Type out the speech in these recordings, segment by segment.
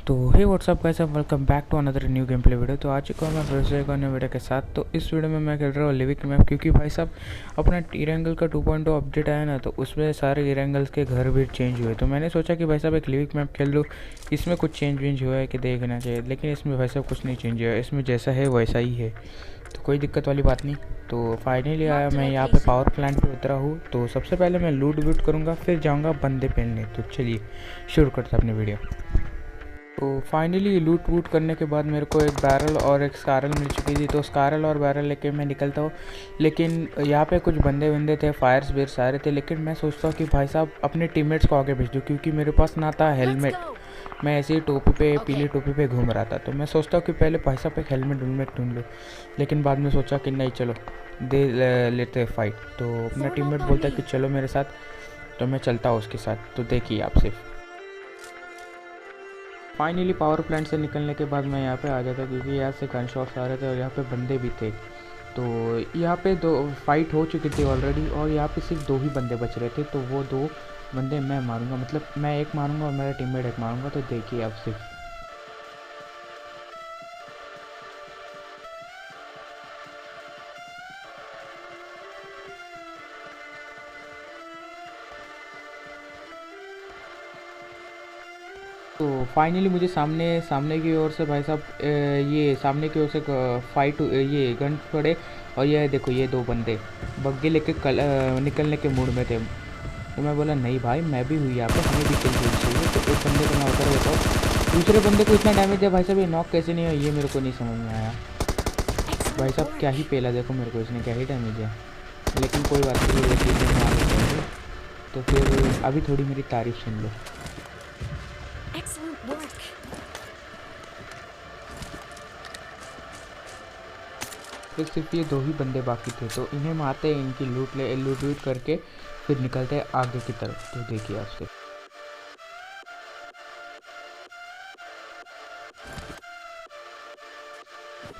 तो hey what's up guys, welcome back to another new game play video. तो आ चुका हूँ मैं फिर से एक और नए वीडियो के साथ। तो इस वीडियो में मैं खेल रहा हूँ लिविक मैप, क्योंकि भाई साहब अपना ईरेंगल का 2.0 अपडेट आया ना, तो उसमें सारे ईरेंगल्स के घर भी चेंज हुए। तो मैंने सोचा कि भाई साहब एक लिविक मैप खेल लूँ, इसमें कुछ चेंज वेंज हुआ है कि देखना चाहिए। लेकिन इसमें भाई साहब कुछ नहीं चेंज हुआ है, इसमें जैसा है वैसा ही है, तो कोई दिक्कत वाली बात नहीं। तो फाइनली आया मैं यहाँ पे पावर प्लांट पे उतरा हूँ। तो सबसे पहले मैं लूट वूट करूँगा, फिर जाऊँगा बंदे पहनने। तो चलिए शुरू करते हैं अपनी वीडियो। तो फाइनली लूट वूट करने के बाद मेरे को एक बैरल और एक स्कारल मिल चुकी थी। तो स्कारल और बैरल लेके मैं निकलता हूँ, लेकिन यहाँ पे कुछ बंदे वंदे थे, फायर्स बेर सारे थे। लेकिन मैं सोचता हूँ कि भाई साहब अपने टीममेट्स को आगे भेज दूँ, क्योंकि मेरे पास ना था हेलमेट। मैं ऐसे ही टोपी पे पीली टोपी पे घूम रहा था। तो मैं सोचता हूँ कि पहले भाई साहब एक हेलमेट ढूंढ लूँ, लेकिन बाद में सोचा कि नहीं, चलो लेते फाइट। तो अपना टीममेट बोलता है कि चलो मेरे साथ, तो मैं चलता हूँ उसके साथ। तो देखिए आप सिर्फ फाइनली पावर प्लांट से निकलने के बाद मैं यहाँ पे आ जाता, क्योंकि यहाँ से गन शॉट्स आ रहे थे और यहाँ पे बंदे भी थे। तो यहाँ पे दो फाइट हो चुकी थी ऑलरेडी, और यहाँ पे सिर्फ दो ही बंदे बच रहे थे। तो वो दो बंदे मैं मारूंगा, मतलब मैं एक मारूंगा और मेरा टीममेट एक मारूंगा। तो देखिए आप सिर्फ तो फाइनली मुझे सामने की ओर से भाई साहब ये सामने की ओर से फाइट ये गन पड़े। और ये देखो, ये दो बंदे बग्गे लेके निकलने के मूड में थे। तो मैं बोला नहीं भाई, मैं भी हुई यहाँ पे, हमें भी किल चाहिए। तो एक बंदे को मैं उतर देता हूँ, दूसरे बंदे को इतना डैमेज है भाई साहब, ये नॉक कैसे नहीं है ये मेरे को नहीं समझ में आया। भाई साहब क्या ही पेला, देखो मेरे को इसने क्या ही डैमेज है। लेकिन कोई बात नहीं, ये चीज़ में मार देते हैं। तो फिर अभी थोड़ी मेरी तारीफ सुन लो। फिर सिर्फ ये दो ही बंदे बाकी थे, तो इन्हें मारते हैं, इनकी लूट वूट करके फिर निकलते हैं आगे की तरफ। तो देखिए आपसे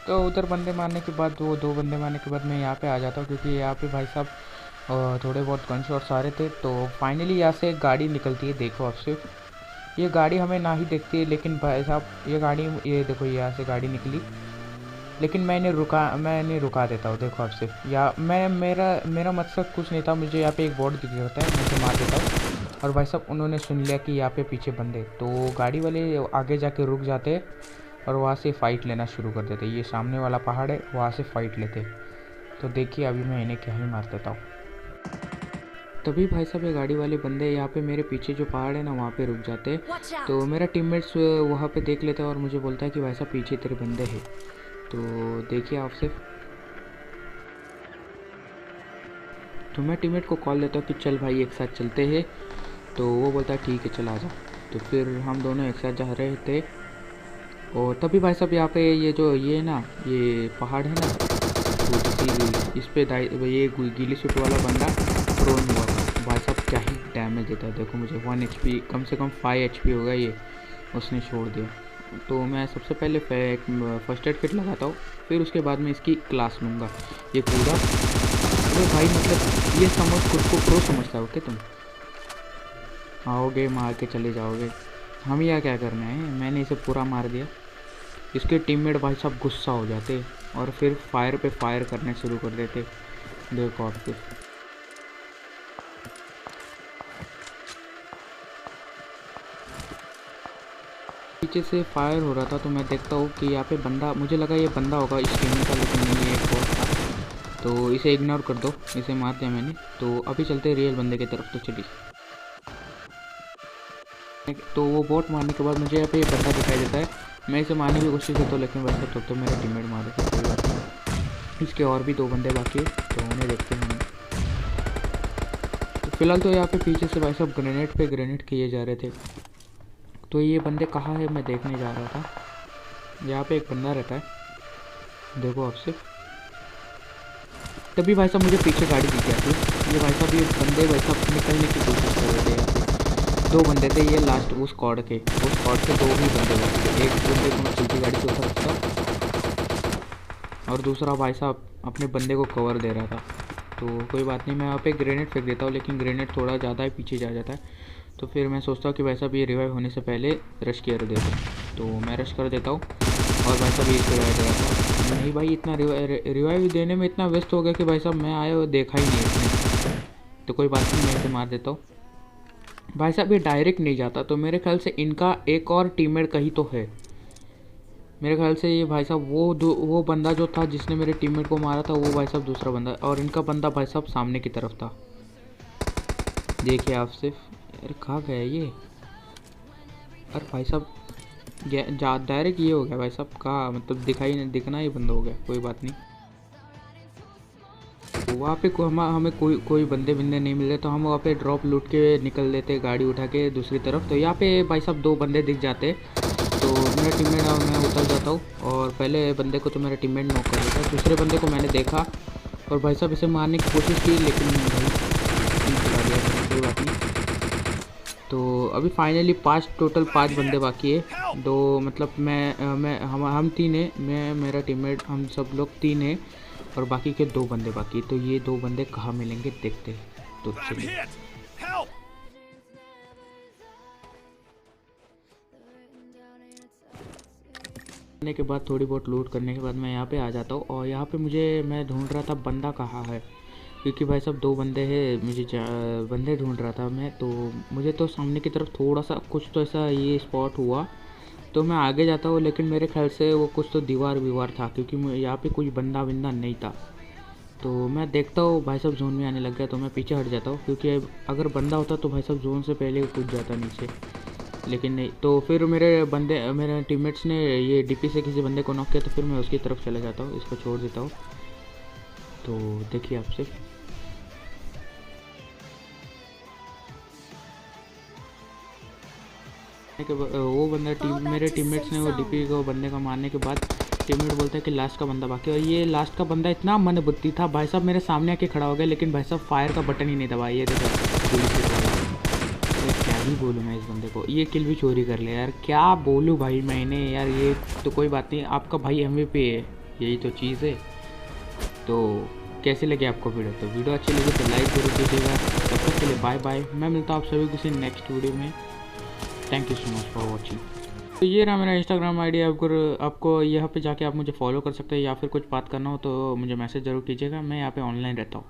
तो उधर बंदे मारने के बाद, वो दो बंदे मारने के बाद मैं यहाँ पे आ जाता हूँ, क्योंकि यहाँ पे भाई साहब थोड़े बहुत गन शॉट्स आ रहे थे। तो फाइनली यहाँ से एक गाड़ी निकलती है, देखो आप सिर्फ ये गाड़ी हमें ना ही देखती है, लेकिन भाई साहब ये गाड़ी, ये देखो यहाँ से गाड़ी निकली, लेकिन मैंने रुका देता हूँ। देखो आपसे, या मैं मेरा मकसद कुछ नहीं था, मुझे यहाँ पे एक बोर्ड दिख जाता है, मैं उसे मार देता हूँ। और भाई साहब उन्होंने सुन लिया कि यहाँ पे पीछे बंदे, तो गाड़ी वाले आगे जाके रुक जाते और वहाँ से फ़ाइट लेना शुरू कर देते। ये सामने वाला पहाड़ है, वहाँ से फ़ाइट लेते। तो देखिए अभी मैं इन्हें क्या ही मार देता हूँ। तभी भाई साहब ये गाड़ी वाले बंदे यहाँ पे मेरे पीछे जो पहाड़ है ना, वहाँ पे रुक जाते। तो मेरा टीममेट्स वहाँ पे देख लेता है और मुझे बोलता है कि भाई साहब पीछे तेरे बंदे हैं। तो देखिए आप सिर्फ, तो मैं टीममेट को कॉल देता हूँ कि चल भाई एक साथ चलते हैं। तो वो बोलता है ठीक है चल आ जा। तो फिर हम दोनों एक साथ जा रहे थे। और तभी भाई साहब यहाँ पे ये जो ये ना, ये पहाड़ है ना, तो इस पे ये गीली सूट वाला बंदा प्रोन हुआ था। भाई साहब क्या ही डैमेज देता है, देखो मुझे 1 HP, कम से कम 5 HP होगा ये, उसने छोड़ दिया। तो मैं सबसे पहले फर्स्ट एड किट लगाता हूँ, फिर उसके बाद में इसकी क्लास लूँगा। ये पूरा, अरे भाई मतलब ये समझ खुद को प्रो समझता हो क्या तुम? आओगे मार के चले जाओगे, हम यहाँ क्या करना है? मैंने इसे पूरा मार दिया। इसके टीममेट भाई साहब गुस्सा हो जाते और फिर फायर पे फायर करने शुरू कर देते। देखो आप फिर पीछे से फायर हो रहा था, तो मैं देखता हूँ कि यहाँ पे बंदा, मुझे लगा ये बंदा होगा इस टीम का, लेकिन नहीं, ये एक बॉट था। तो इसे इग्नोर कर दो, इसे मार दिया मैंने। तो अभी चलते हैं रियल बंदे की तरफ। तो चलिए, तो वो बॉट मारने के बाद मुझे यहाँ पे बंदा दिखाई देता है, मैं इसे मारने की कोशिश करता हूँ, लेकिन वैसे तो मेरा टीममेट मार देता है। कोई बात नहीं, इसके और भी दो बंदे बाकी है, तो उन्हें देखते हैं। तो फिलहाल तो यहाँ पे पीछे से भाई साहब ग्रेनेड पे ग्रेनेड किए जा रहे थे। तो ये बंदे कहाँ है मैं देखने जा रहा था। यहाँ पे एक बंदा रहता है, देखो आपसे। तभी भाई साहब मुझे पीछे गाड़ी दिख जाती है। ये भाई साहब, ये बंदे भाई साहब निकलने की कोशिश कर रहे थे। यहाँ पे दो बंदे थे, ये लास्ट उस स्क्वाड के दो ही बंदे थे। एक बंदे को मैं चलती गाड़ी से उतर रखता, और दूसरा भाई साहब अपने बंदे को कवर दे रहा था। तो कोई बात नहीं, मैं यहाँ पे ग्रेनेड फेंक देता हूँ, लेकिन ग्रेनेड थोड़ा ज़्यादा ही पीछे जा जाता है। तो फिर मैं सोचता हूँ कि भाई साहब ये रिवाइव होने से पहले रश किया देता हूँ। तो मैं रश कर देता हूँ और भाई साहब एक रिवाइव देगा था। नहीं भाई, इतना रिवाइव देने में इतना व्यस्त हो गया कि भाई साहब मैं आया और देखा ही नहीं इसने। तो कोई बात नहीं, मैं इसे मार देता हूँ। भाई साहब ये डायरेक्ट नहीं जाता, तो मेरे ख्याल से इनका एक और टीममेट कहीं तो है। मेरे ख्याल से ये भाई साहब वो बंदा जो था जिसने मेरे टीममेट को मारा था, वो भाई साहब दूसरा बंदा, और इनका बंदा भाई साहब सामने की तरफ था। देखिए आप सिर्फ, यार कहाँ गया ये? अरे भाई साहब डायरेक्ट ये हो गया भाई साहब का, मतलब दिखना ही बंद हो गया। कोई बात नहीं। तो वहाँ पे हमें कोई बंदे नहीं मिले, तो हम वहाँ पे ड्रॉप लूट के निकल लेते गाड़ी उठा के दूसरी तरफ। तो यहाँ पे भाई साहब 2 बंदे दिख जाते, तो मेरा टीममेट और मैं उतर जाता हूँ, और पहले बंदे को तो मेरा टीममेट नॉक कर देता है। दूसरे बंदे को मैंने देखा और भाई साहब इसे मारने की कोशिश की, लेकिन भाई चला गया। कोई बात नहीं। तो अभी फाइनली टोटल 5 बंदे बाकी है। 2 मतलब हम 3 हैं, मैं मेरा टीममेट, हम सब लोग 3 हैं, और बाकी के 2 बंदे बाकी। तो ये 2 बंदे कहाँ मिलेंगे देखते हैं। तो चलिए। करने के बाद, थोड़ी बहुत लूट करने के बाद मैं यहाँ पे आ जाता हूँ, और यहाँ पे मैं ढूंढ रहा था बंदा कहाँ है, क्योंकि भाई साहब 2 बंदे हैं, मुझे बंदे ढूंढ रहा था मैं। तो मुझे तो सामने की तरफ थोड़ा सा कुछ तो ऐसा ये स्पॉट हुआ, तो मैं आगे जाता हूँ, लेकिन मेरे ख्याल से वो कुछ तो दीवार था, क्योंकि यहाँ पे कुछ बंदा नहीं था। तो मैं देखता हूँ भाई साहब जोन में आने लग गया, तो मैं पीछे हट जाता हूँ, क्योंकि अगर बंदा होता तो भाई साहब जोन से पहले कूद जाता नीचे, लेकिन नहीं। तो फिर मेरे टीममेट्स ने ये डीपी से किसी बंदे को नॉक किया, तो फिर मैं उसकी तरफ चला जाता हूँ, इसको छोड़ देता हूँ। तो देखिए आपसे, वो बंदा मेरे टीममेट्स ने वो डीपी को बंदे का मारने के बाद टीममेट बोलता है कि लास्ट का बंदा बाकी है, और ये लास्ट का बंदा इतना मनबुद्धि था भाई साहब, मेरे सामने आके खड़ा हो गया, लेकिन भाई साहब फायर का बटन ही नहीं दबाया। ये देखो, क्या ही बोलूँ मैं इस बंदे को, ये किल भी चोरी कर लिया यार, क्या बोलूँ भाई मैंने यार। ये तो कोई बात नहीं, आपका भाई MVP है, यही तो चीज़ है। तो कैसे लगे आपको वीडियो? तो वीडियो अच्छी लगी तो लाइक जरूर कीजिएगा। तब तक के लिए बाय बाय, मैं मिलता हूँ आप सभी किसी नेक्स्ट वीडियो में। Thank you so much for watching. तो ये रहा मेरा इंस्टाग्राम ID, आपको यहाँ पे जाके आप मुझे फॉलो कर सकते हैं, या फिर कुछ बात करना हो तो मुझे मैसेज ज़रूर कीजिएगा, मैं यहाँ पे ऑनलाइन रहता हूँ।